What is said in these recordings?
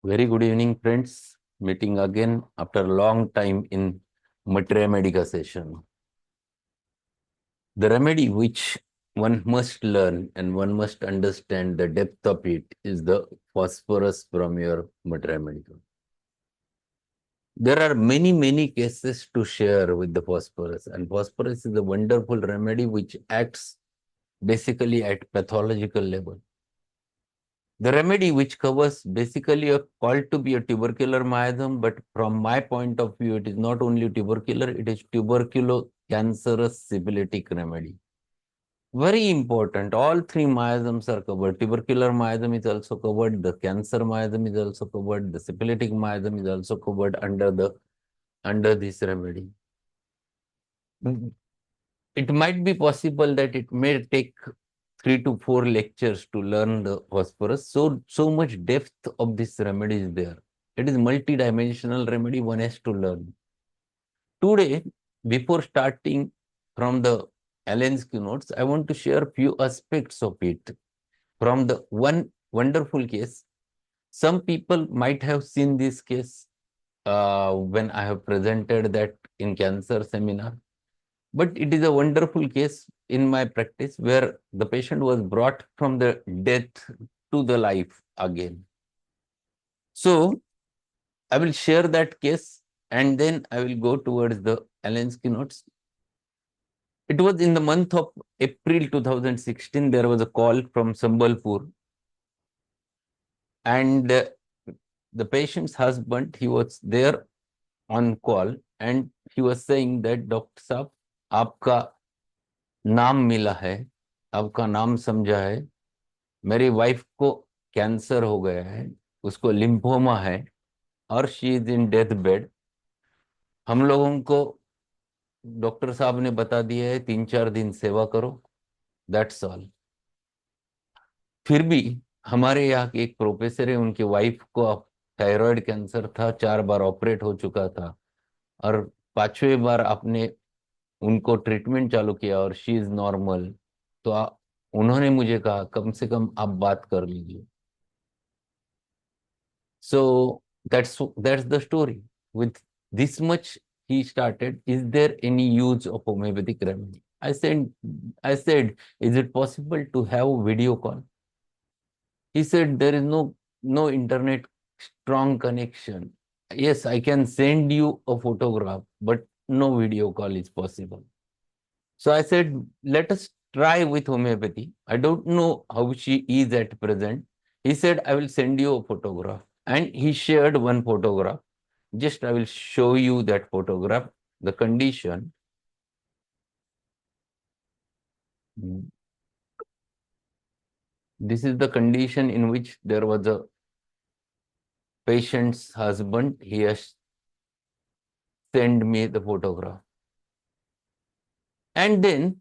Very good evening, friends. Meeting again after a long time in Matre Medica session. The remedy which one must learn and one must understand the depth of it is the phosphorus from your Matre Medica. There are many cases to share with the phosphorus, and phosphorus is a wonderful remedy which acts basically at pathological level. The remedy which covers basically a called to be a tubercular miasm, but from my point of view, it is not only tubercular, it is tuberculo-cancerous syphilitic remedy. Very important. All three miasms are covered. Tubercular miasm is also covered. The cancer miasm is also covered. The syphilitic miasm is also covered under this remedy. It might be possible that it may take 3 to 4 lectures to learn the phosphorus. So much depth of this remedy is there. It is multi-dimensional remedy one has to learn. Today, before starting from the Allen's notes, I want to share a few aspects of it. From the one wonderful case, some people might have seen this case when I have presented that in cancer seminar. But it is a wonderful case in my practice where the patient was brought from the death to the life again. So I will share that case and then I will go towards the Allen's notes. It was in the month of April 2016. There was a call from Sambalpur, and the patient's husband, he was there on call, and he was saying that Dr. Saab, आपका नाम मिला है, आपका नाम समझा है, मेरी wife को कैंसर हो गया है, उसको लिम्फोमा है और she is in death bed. हम लोगों को डॉक्टर साहब ने बता दिया है 3-4 दिन सेवा करो, दैट्स ऑल. फिर भी हमारे यहाँ के एक प्रोफेसर है, उनकी वाइफ को थायराइड कैंसर था, 4 बार ऑपरेट हो चुका था और 5वें बार आपने उनको ट्रीटमेंट चालू किया और शी इज नॉर्मल. तो उन्होंने मुझे कहा कम से कम आप बात कर लीजिए. So that's the story. With this much he started. Is there any use of homeopathic remedy? I said, is it possible to have video call? He said there is no internet strong connection. Yes, I can send you a photograph, but no video call is possible. So I said, let us try with homeopathy. I don't know how she is at present. He said, I will send you a photograph. And he shared one photograph. Just I will show you that photograph. The condition. This is the condition in which there was a patient's husband. He has sent me the photograph. And then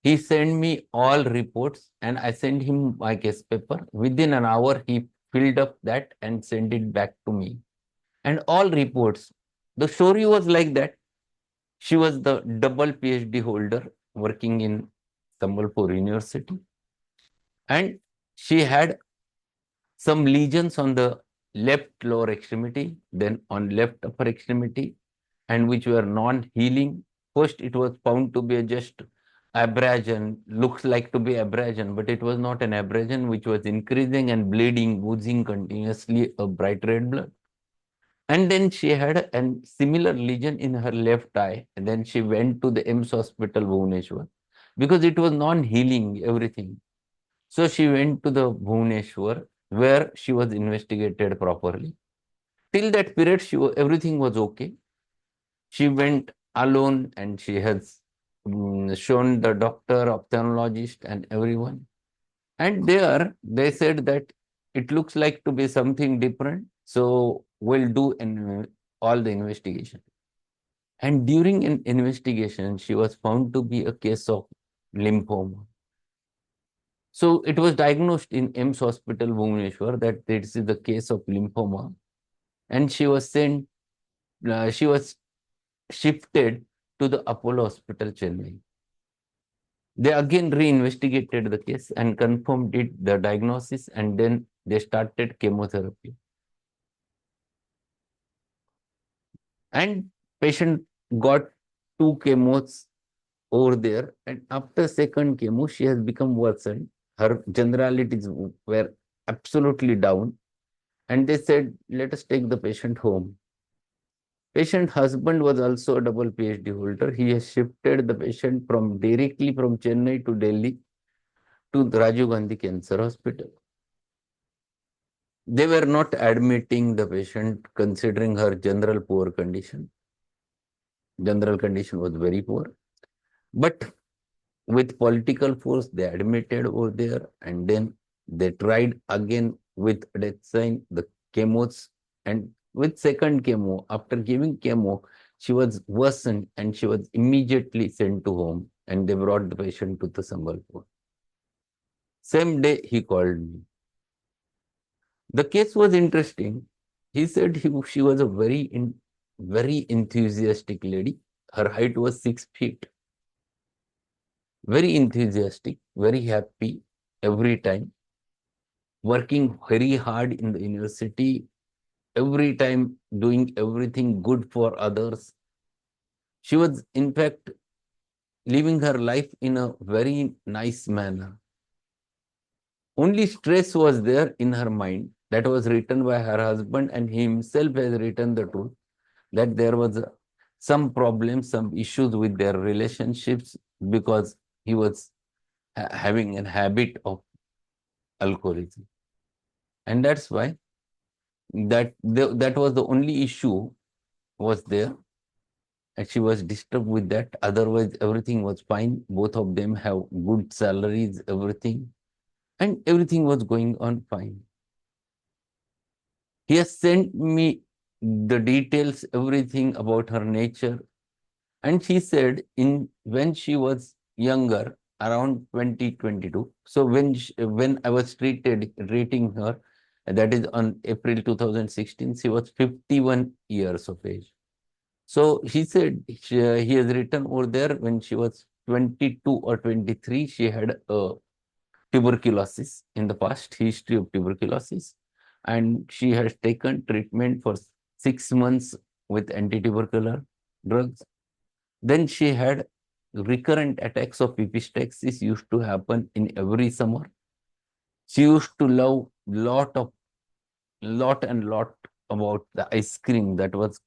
he sent me all reports and I sent him my case paper. Within an hour, he filled up that and sent it back to me. And all reports. The story was like that. She was the double PhD holder working in Sambalpur University. And she had some lesions on the left lower extremity, then on left upper extremity, and which were non-healing. First, it was found to be just abrasion, looks like to be abrasion, but it was not an abrasion, which was increasing and bleeding, oozing continuously a bright red blood. And then she had a similar lesion in her left eye. And then she went to the AIMS hospital, Bhubaneswar, because it was non-healing, everything. So she went to the Bhubaneswar, where she was investigated properly. Till that period, everything was okay. She went alone and she has shown the doctor, ophthalmologist, and everyone. And there, they said that it looks like to be something different. So we'll do all the investigation. And during an investigation, she was found to be a case of lymphoma. So it was diagnosed in AIMS Hospital, Bhubaneswar, that this is the case of lymphoma. And she was shifted to the Apollo Hospital, Chennai. They again re-investigated the case and confirmed the diagnosis, and then they started chemotherapy. And patient got 2 chemos over there. And after second chemo, she has become worsened. Her generalities were absolutely down. And they said, let us take the patient home. Patient husband was also a double PhD holder. He has shifted the patient from directly from Chennai to Delhi to the Rajiv Gandhi Cancer Hospital. They were not admitting the patient considering her general poor condition. General condition was very poor. But with political force, they admitted over there, and then they tried again with Dexine, the chemos, and with second chemo, after giving chemo, she was worsened and she was immediately sent to home, and they brought the patient to the Sambalpur. Same day, he called me. The case was interesting. He said she was a very enthusiastic lady. Her height was 6 feet. Very enthusiastic, very happy every time, working very hard in the university, every time doing everything good for others. She was, in fact, living her life in a very nice manner. Only stress was there in her mind that was written by her husband, and he himself has written the truth that there was some problems, some issues with their relationships because he was having a habit of alcoholism. And that's why that was the only issue was there, and she was disturbed with that. Otherwise, everything was fine. Both of them have good salaries, everything, and everything was going on fine. He has sent me the details, everything about her nature. And she said when she was younger, around 2022. So when I was treating her, that is on April 2016, she was 51 years of age. So he said he has written over there when she was 22 or 23, she had a tuberculosis in the past, history of tuberculosis. And she has taken treatment for 6 months with anti-tubercular drugs. Then she had recurrent attacks of epistaxis used to happen in every summer. She used to love lot about the ice cream. That was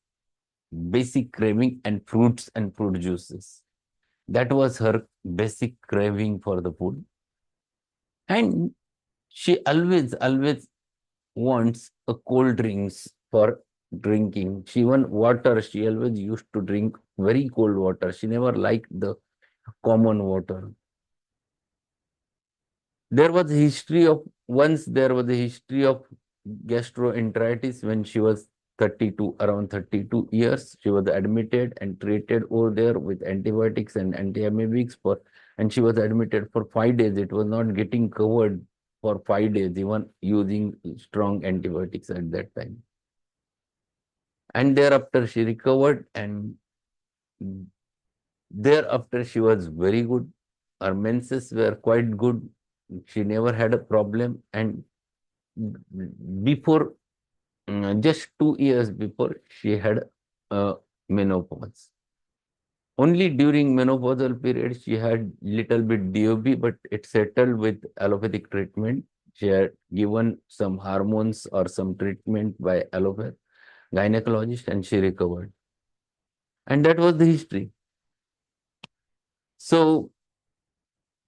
basic craving, and fruits and fruit juices. That was her basic craving for the food. And she always wants a cold drinks for drinking. She even water, she always used to drink very cold water. She never liked the common water. There was a history of gastroenteritis when she was 32, around 32 years. She was admitted and treated over there with antibiotics and antiamoebics and she was admitted for 5 days. It was not getting covered for 5 days, even using strong antibiotics at that time. And thereafter she recovered, and thereafter she was very good. Her menses were quite good. She never had a problem. And before, just 2 years before, she had menopause. Only during menopausal period, she had little bit DOB, but it settled with allopathic treatment. She had given some hormones or some treatment by allopathic gynecologist, and she recovered. And that was the history. So,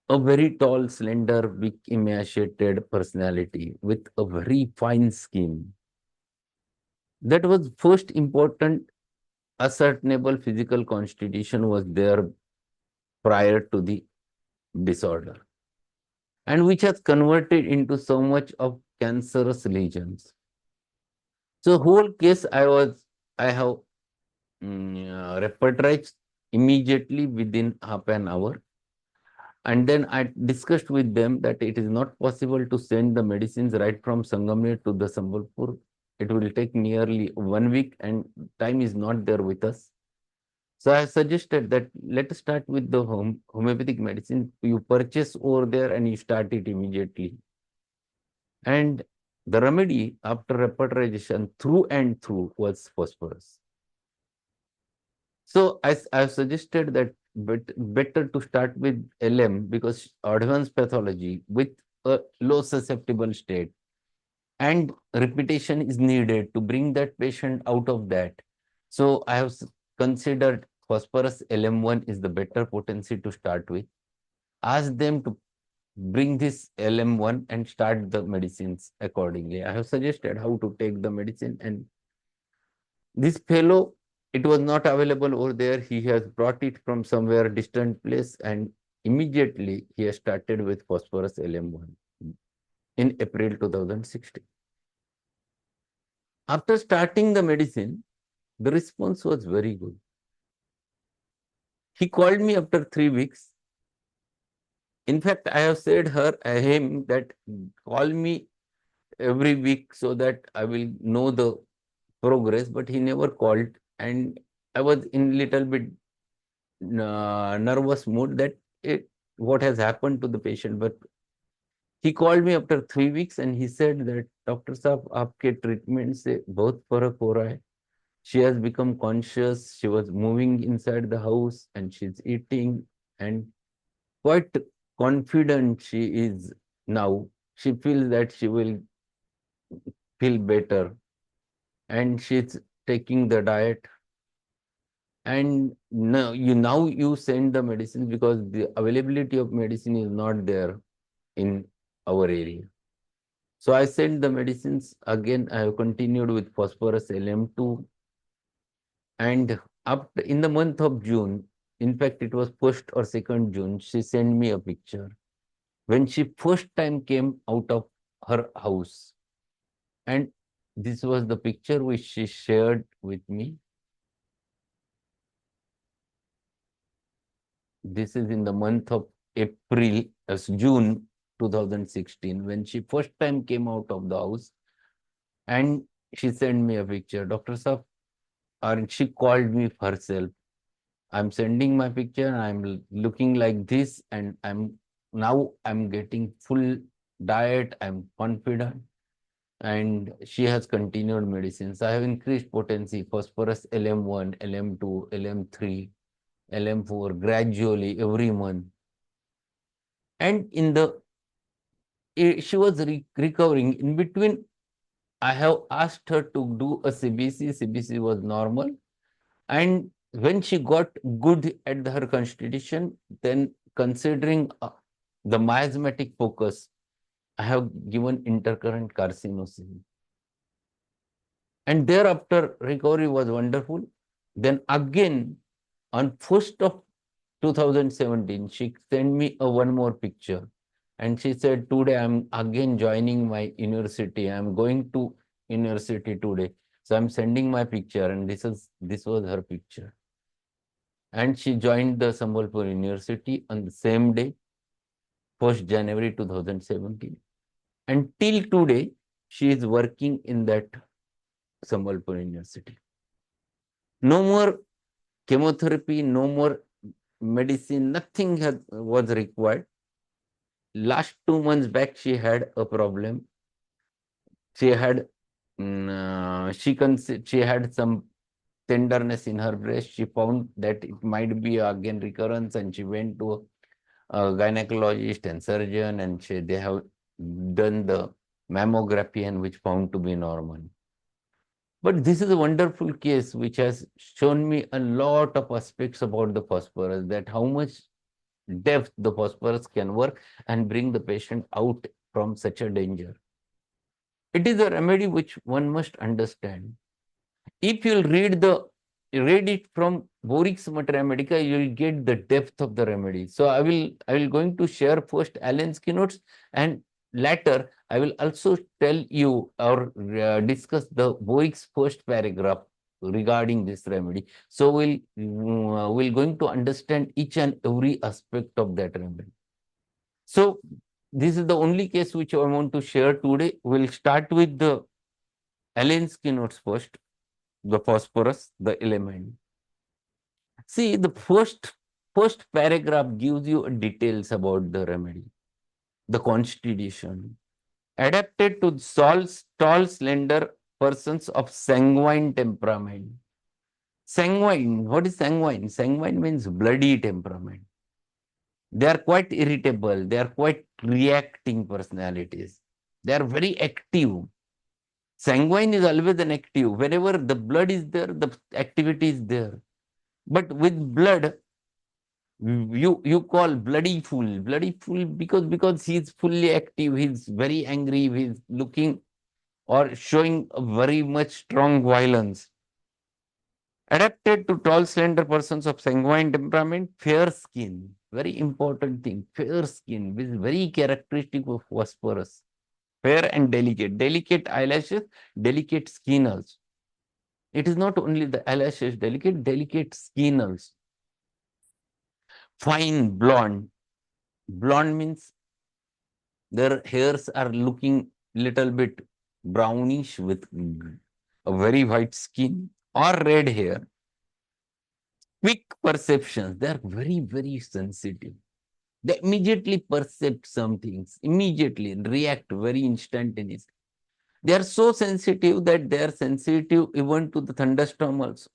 a very tall, slender, big, emaciated personality with a very fine skin. That was first important. Ascertainable physical constitution was there prior to the disorder, and which has converted into so much of cancerous lesions. So whole case I have repertorized immediately within half an hour. And then I discussed with them that it is not possible to send the medicines right from Sangamner to the Sambalpur. It will take nearly 1 week, and time is not there with us. So I suggested that let us start with the homeopathic medicine. You purchase over there and you start it immediately. And the remedy after repertorization through and through was phosphorus. So I've suggested that better to start with LM because advanced pathology with a low susceptible state and repetition is needed to bring that patient out of that. So I have considered phosphorus LM1 is the better potency to start with. Ask them to bring this LM1 and start the medicines accordingly. I have suggested how to take the medicine, and this fellow, it was not available over there. He has brought it from somewhere distant place, and immediately he has started with phosphorus LM1 in April 2016. After starting the medicine, the response was very good. He called me after 3 weeks. In fact, I have said him that call me every week so that I will know the progress, but he never called, and I was in little bit nervous mood that what has happened to the patient. But he called me after 3 weeks and he said that Dr. Saab, आपके treatment से बहुत फर्क हो रहा है. She has become conscious. She was moving inside the house and she's eating and quite confident she is now. She feels that she will feel better and she's taking the diet. And now you send the medicine because the availability of medicine is not there in our area. So I sent the medicines again. I have continued with phosphorus LM2, and up in the month of June, in fact, it was 1st or 2nd June, she sent me a picture when she first time came out of her house. And this was the picture which she shared with me. This is in the month of April, as June 2016, when she first time came out of the house, and she sent me a picture. Dr. Saab, or she called me herself. I'm sending my picture, and I'm looking like this, and I'm getting full diet, I'm confident, and she has continued medicines. I have increased potency, phosphorus LM1, LM2, LM3, LM4 gradually every month. And she was recovering. In between, I have asked her to do a CBC. CBC was normal. And when she got good at her constitution, then considering the miasmatic focus, I have given intercurrent carcinosin. And thereafter, recovery was wonderful. Then again, on 1st of 2017, she sent me one more picture. And she said, today I'm again joining my university. I'm going to university today. So I'm sending my picture, and this was her picture. And she joined the Sambalpur University on the same day, 1st January 2017. And till today, she is working in that Sambalpur University. No more chemotherapy, no more medicine, nothing was required. Last 2 months back, she had a problem. She had she had some tenderness in her breast. She found that it might be again recurrence, and she went to a gynecologist and surgeon, and they have done the mammography, and which found to be normal. But this is a wonderful case which has shown me a lot of aspects about the phosphorus, that how much depth the phosphorus can work and bring the patient out from such a danger. It is a remedy which one must understand. If you'll read it from Borix Materia Medica, you'll get the depth of the remedy. So I will going to share first Allen's keynotes, and later I will also tell you or discuss the Borix first paragraph regarding this remedy. So we'll going to understand each and every aspect of that remedy. So this is the only case which I want to share today. We'll start with the Allen's keynotes first, the phosphorus, the element. See, the first paragraph gives you details about the remedy, the constitution, adapted to tall, slender persons of sanguine temperament. Sanguine. What is sanguine? Sanguine means bloody temperament. They are quite irritable. They are quite reacting personalities. They are very active. Sanguine is always an active. Whenever the blood is there, the activity is there. But with blood, you call bloody fool because he's fully active. He's very angry. He's looking or showing a very much strong violence. Adapted to tall, slender persons of sanguine temperament, fair skin. Very important thing. Fair skin, which is very characteristic of phosphorus. Fair and delicate. Delicate eyelashes, delicate skin also. It is not only the eyelashes delicate, delicate skin also. Fine blonde. Blonde means their hairs are looking little bit brownish with a very white skin or red hair. Quick perceptions. They are very, very sensitive. They immediately perceive some things, immediately react very instantaneously. They are so sensitive that they are sensitive even to the thunderstorm also.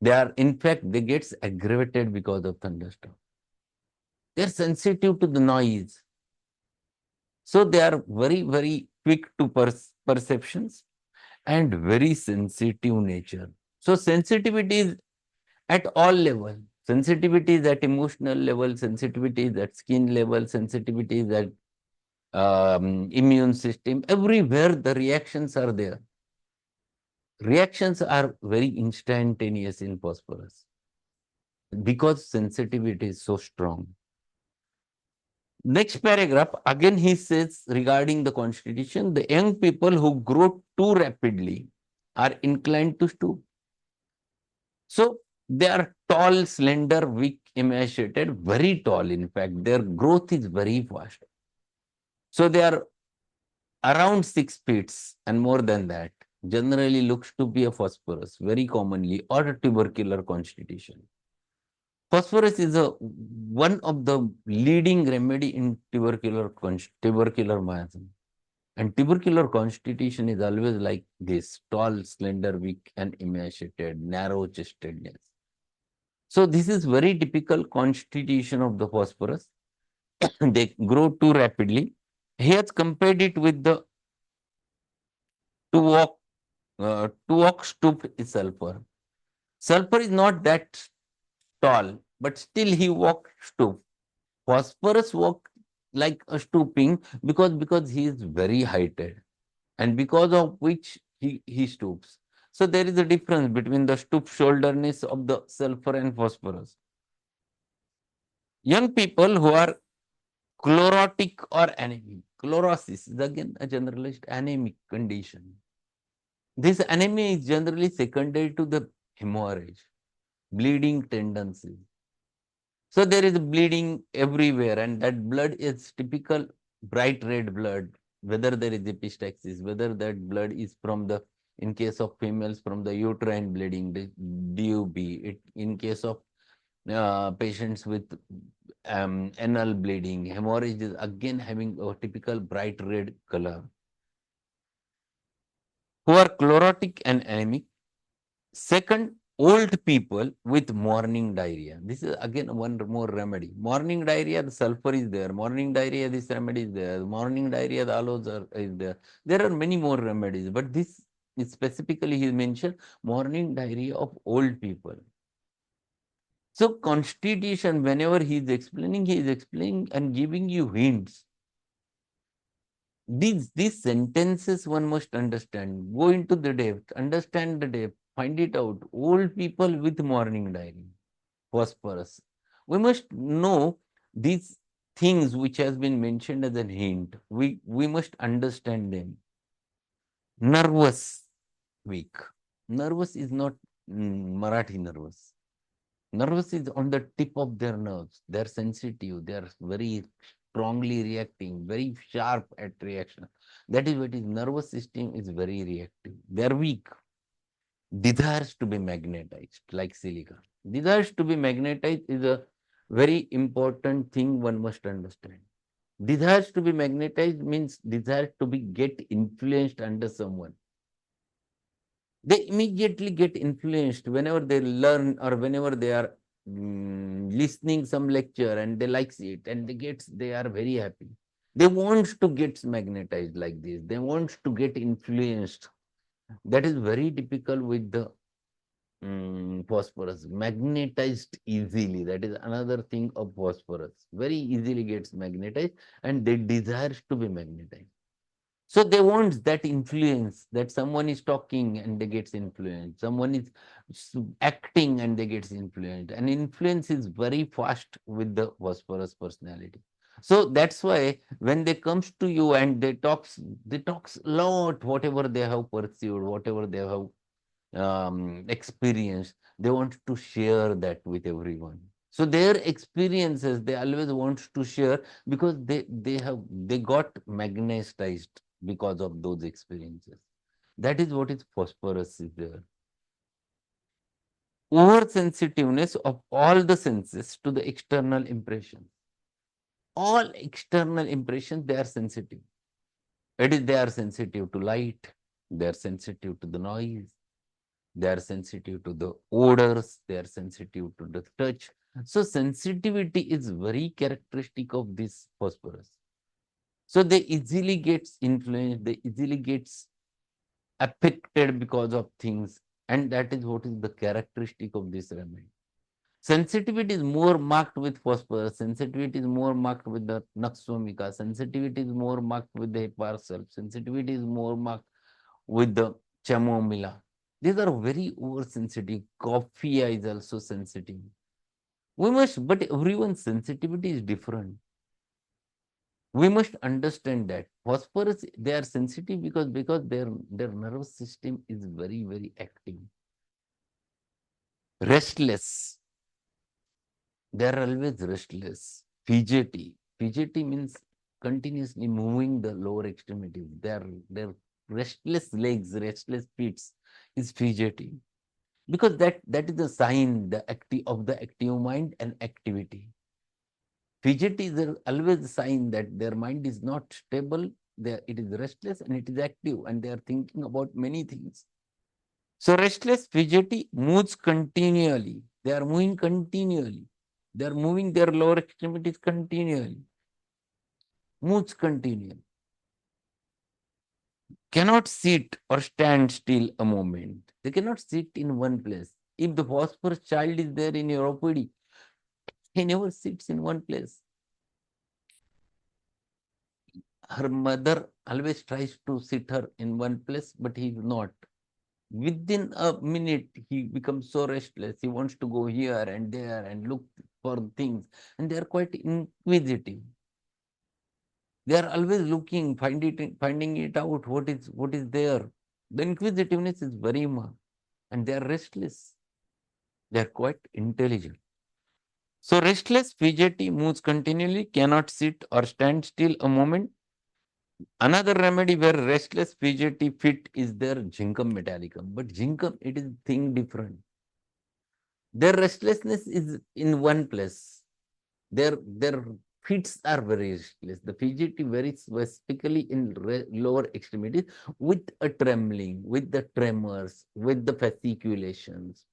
They are, in fact, they get aggravated because of thunderstorm. They are sensitive to the noise. So they are very, very quick to perceptions and very sensitive nature. So sensitivity is at all level. Sensitivity is at emotional level, sensitivity is at skin level, sensitivity is at immune system. Everywhere the reactions are there. Reactions are very instantaneous in phosphorus because sensitivity is so strong. Next paragraph, again he says regarding the constitution, the young people who grow too rapidly are inclined to stoop. So they are tall, slender, weak, emaciated, very tall. In fact, their growth is very fast. So they are around 6 feet and more than that. Generally looks to be a phosphorus, very commonly, or a tubercular constitution. Phosphorus is one of the leading remedy in tubercular miasm. And tubercular constitution is always like this, tall, slender, weak, and emaciated, narrow-chestedness. So this is very typical constitution of the phosphorus. They grow too rapidly. He has compared it with the to walk stoop is sulfur. Sulfur is not that tall, but still he walked stoop. Phosphorus walked like a stooping because he is very heighted, and because of which he stoops. So there is a difference between the stoop shoulderness of the sulfur and phosphorus. Young people who are chlorotic or anemic. Chlorosis is again a generalized anemic condition. This anemia is generally secondary to the hemorrhage, bleeding tendencies. So there is bleeding everywhere, and that blood is typical bright red blood, whether there is epistaxis, whether that blood is from the, in case of females, from the uterine bleeding, the DUB, in case of patients with anal bleeding, hemorrhage is again having a typical bright red color. Who are chlorotic and anemic. Second, old people with morning diarrhea. This is again one more remedy. Morning diarrhea, the sulfur is there. Morning diarrhea, this remedy is there. Morning diarrhea, the aloes is there. There are many more remedies, but this is specifically he mentioned morning diarrhea of old people. So constitution, whenever he is explaining and giving you hints. These sentences one must understand. Go into the depth, understand the depth, find it out. Old people with morning diarrhea, phosphorus. We must know these things which has been mentioned as a hint. We must understand them. Nervous, weak. Nervous is not Marathi nervous. Nervous is on the tip of their nerves. They're sensitive. They're very strongly reacting, very sharp at reaction. That is what is nervous system is very reactive. They're weak. Desires to be magnetized like silica. Desires to be magnetized is a very important thing one must understand. Desires to be magnetized means desire to be get influenced under someone. They immediately get influenced whenever they learn or whenever they are listening some lecture and they likes it and they are very happy. They want to get magnetized like this. They want to get influenced. That is very typical with the phosphorus, magnetized easily. That is another thing of phosphorus. Very easily gets magnetized and they desires to be magnetized. So they want that influence, that someone is talking and they gets influenced. Someone is acting and they gets influenced. And influence is very fast with the phosphorus personality. So that's why when they comes to you and they talks a lot, whatever they have perceived, whatever they have experience, they want to share that with everyone. So their experiences they always want to share because they got magnetized because of those experiences. That is what is phosphorus is there. Oversensitiveness of all the senses to the external impressions. All external impressions they are sensitive. It is they are sensitive to light, they are sensitive to the noise, they are sensitive to the odors, they are sensitive to the touch. So sensitivity is very characteristic of this phosphorus. So they easily gets influenced, they easily gets affected because of things, and that is what is the characteristic of this remedy. Sensitivity is more marked with phosphorus, sensitivity is more marked with the Naxomika, sensitivity is more marked with the Heparsal, sensitivity is more marked with the chamomilla. These are very oversensitive. Coffee is also sensitive. We must, but everyone's sensitivity is different. We must understand that phosphorus they are sensitive because their nervous system is very active, restless. They are always restless, fidgety. Fidgety means continuously moving the lower extremities. Their restless legs, restless feet is fidgety. Because that is a sign the active of the active mind and activity. Fidget is always a sign that their mind is not stable, it is restless and it is active and they are thinking about many things. So restless, fidgety moves continually. They are moving continually. They are moving their lower extremities continually. Moves continually. Cannot sit or stand still a moment. They cannot sit in one place. If the phosphorus child is there in your OPD, he never sits in one place. Her mother always tries to sit her in one place, but he is not. Within a minute, he becomes so restless. He wants to go here and there and look for things. And they are quite inquisitive. They are always looking, finding it out, what is there. The inquisitiveness is very marked. And they are restless. They are quite intelligent. So restless, fidgety, moves continually, cannot sit or stand still a moment. Another remedy where restless, fidgety fit is their Jincum metallicum. But Jincum, it is thing different. Their restlessness is in one place. Their fits are very restless. The fidgety very specifically in lower extremities with a trembling, with the tremors, with the fasciculations.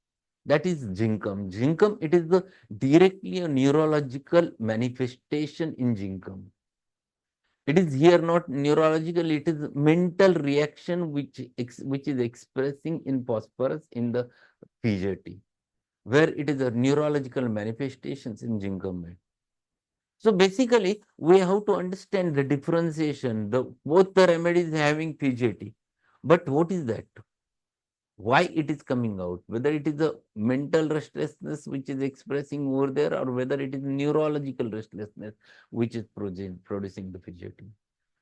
That is Jincum. Jincum, it is the directly a neurological manifestation in Jincum. It is here not neurological, it is mental reaction which is expressing in phosphorus in the fidgety, where it is a neurological manifestations in Jincum. So basically, we have to understand the differentiation. Both the remedies having fidgety, but what is that? Why it is coming out? Whether it is a mental restlessness which is expressing over there, or whether it is neurological restlessness which is producing the fidgety.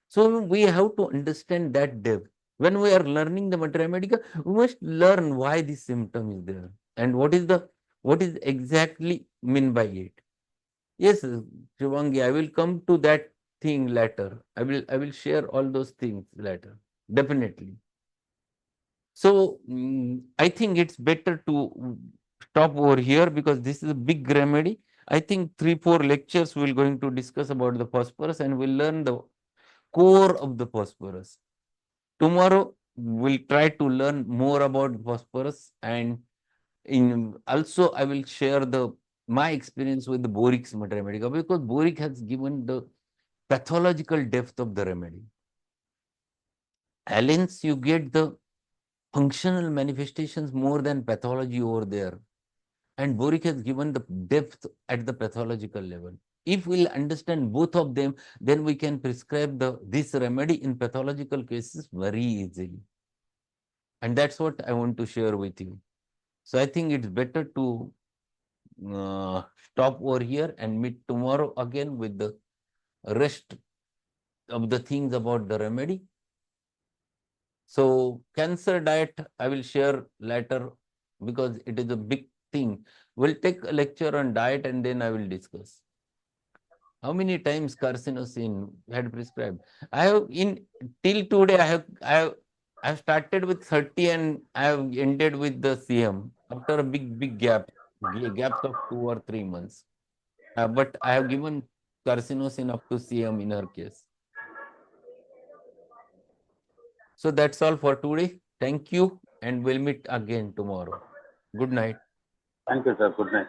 So we have to understand that depth. When we are learning the materia medica, we must learn why this symptom is there and what is exactly mean by it. Yes, Shivangi, I will come to that thing later. I will share all those things later. Definitely. So I think it's better to stop over here because this is a big remedy. I think 3, 4 lectures we're going to discuss about the phosphorus and we'll learn the core of the phosphorus. Tomorrow will try to learn more about phosphorus, and also I will share my experience with the boric remedy, because boric has given the pathological depth of the remedy. Allen's, you get the functional manifestations more than pathology over there. And boric has given the depth at the pathological level. If we'll understand both of them, then we can prescribe this remedy in pathological cases very easily. And that's what I want to share with you. So I think it's better to stop over here and meet tomorrow again with the rest of the things about the remedy. So cancer diet, I will share later because it is a big thing. We'll take a lecture on diet and then I will discuss. How many times carcinosin had prescribed? I have till today I have started with 30 and I have ended with the CM after a big gaps of 2 or 3 months. But I have given carcinosin up to CM in her case. So that's all for today. Thank you, and we'll meet again tomorrow. Good night. Thank you, sir. Good night.